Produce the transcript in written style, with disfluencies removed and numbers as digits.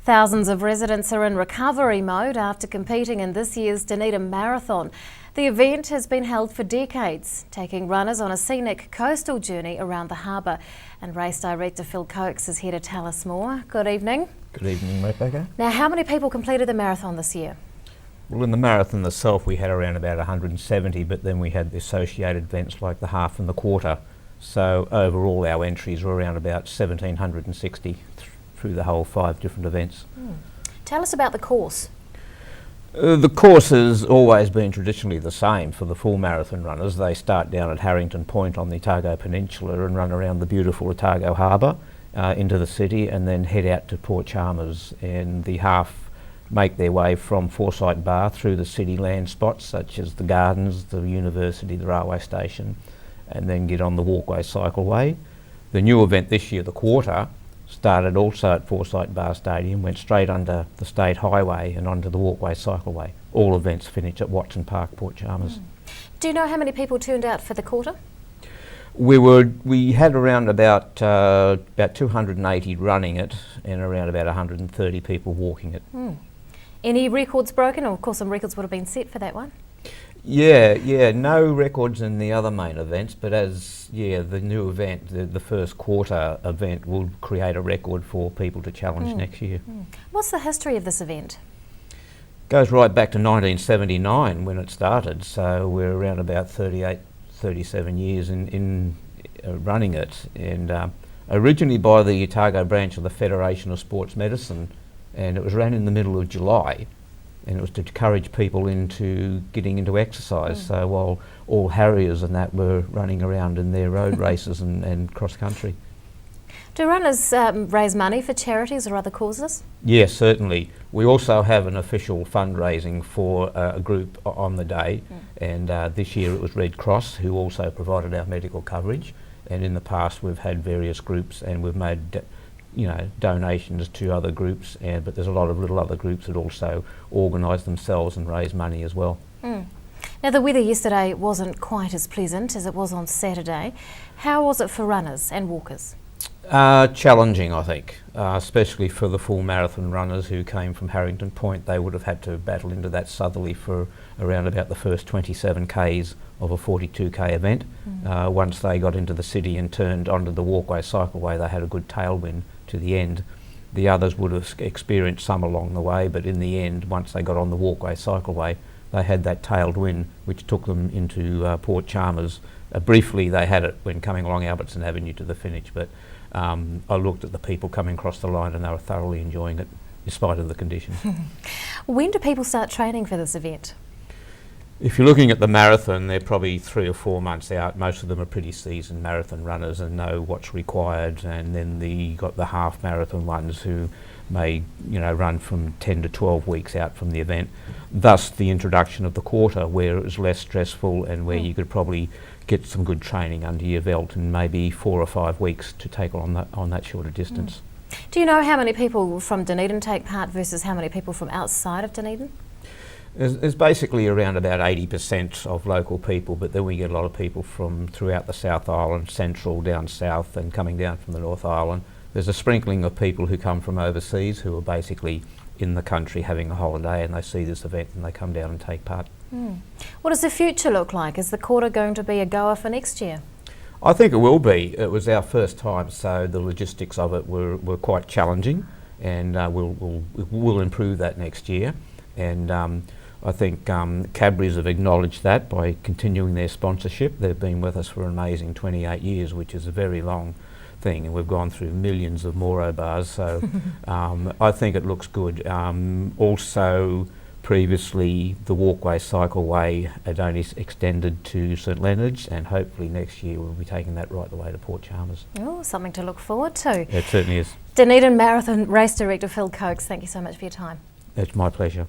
Thousands of residents are in recovery mode after competing in this year's Dunedin Marathon. The event has been held for decades, taking runners on a scenic coastal journey around the harbour. And race director Phil Coakes is here to tell us more. Good evening. Good evening, Rebecca. Now, how many people completed the marathon this year? Well, in the marathon itself we had around about 170, but then we had the associated events like the half and the quarter. So overall our entries were around about 1,760 through the whole 5 different events. Tell us about the course. The course has always been traditionally the same for the full marathon runners. They start down at Harrington Point on the Otago Peninsula and run around the beautiful Otago Harbour into the city, and then head out to Port Chalmers, and the half make their way from Forsyth Bar through the city land spots such as the gardens, the university, the railway station, and then get on the walkway cycleway. The new event this year, the quarter, started also at Forsyth Bar Stadium, went straight under the State Highway and onto the walkway cycleway. All events finish at Watson Park, Port Chalmers. Do you know how many people turned out for the quarter? We had around about 280 running it and around about 130 people walking it. Any records broken? Or of course some records would have been set for that one. Yeah, no records in the other main events, but the new event, the first quarter event, will create a record for people to challenge next year. What's the history of this event? Goes right back to 1979 when it started, so we're around about 37 years in running it, and originally by the Otago branch of the Federation of Sports Medicine, and it was ran in the middle of July. And it was to encourage people into getting into exercise. So while all harriers and that were running around in their road races and cross country. Do runners raise money for charities or other causes? Yes, certainly. We also have an official fundraising for a group on the day, and this year it was Red Cross, who also provided our medical coverage. And in the past we've had various groups, and we've made donations to other groups, but there's a lot of little other groups that also organise themselves and raise money as well. Now, the weather yesterday wasn't quite as pleasant as it was on Saturday. How was it for runners and walkers? Challenging, I think, especially for the full marathon runners who came from Harrington Point. They would have had to battle into that southerly for around about the first 27 k's of a 42k event. Once they got into the city and turned onto the walkway cycleway, they had a good tailwind to the end. The others would have experienced some along the way, but in the end, once they got on the walkway cycleway, they had that tailed wind which took them into Port Chalmers. Briefly they had it when coming along Albertson Avenue to the finish, but I looked at the people coming across the line and they were thoroughly enjoying it in spite of the conditions. When do people start training for this event? If you're looking at the marathon, they're probably 3 or 4 months out. Most of them are pretty seasoned marathon runners and know what's required, and then you got the half marathon ones who may run from 10 to 12 weeks out from the event. Thus the introduction of the quarter, where it was less stressful and where you could probably get some good training under your belt in maybe 4 or 5 weeks to take on that shorter distance. Do you know how many people from Dunedin take part versus how many people from outside of Dunedin? There's basically around about 80% of local people, but then we get a lot of people from throughout the South Island, Central, down south, and coming down from the North Island. There's a sprinkling of people who come from overseas who are basically in the country having a holiday, and they see this event and they come down and take part. What does the future look like? Is the quarter going to be a goer for next year? I think it will be. It was our first time, so the logistics of it were quite challenging, and we'll improve that next year. And I think Cadbury's have acknowledged that by continuing their sponsorship. They've been with us for an amazing 28 years, which is a very long thing, and we've gone through millions of Moro bars, so I think it looks good. Also, previously the walkway cycleway had only extended to St Leonard's, and hopefully next year we'll be taking that right the way to Port Chalmers. Oh, something to look forward to. It certainly is. Dunedin Marathon Race Director Phil Coakes, thank you so much for your time. It's my pleasure.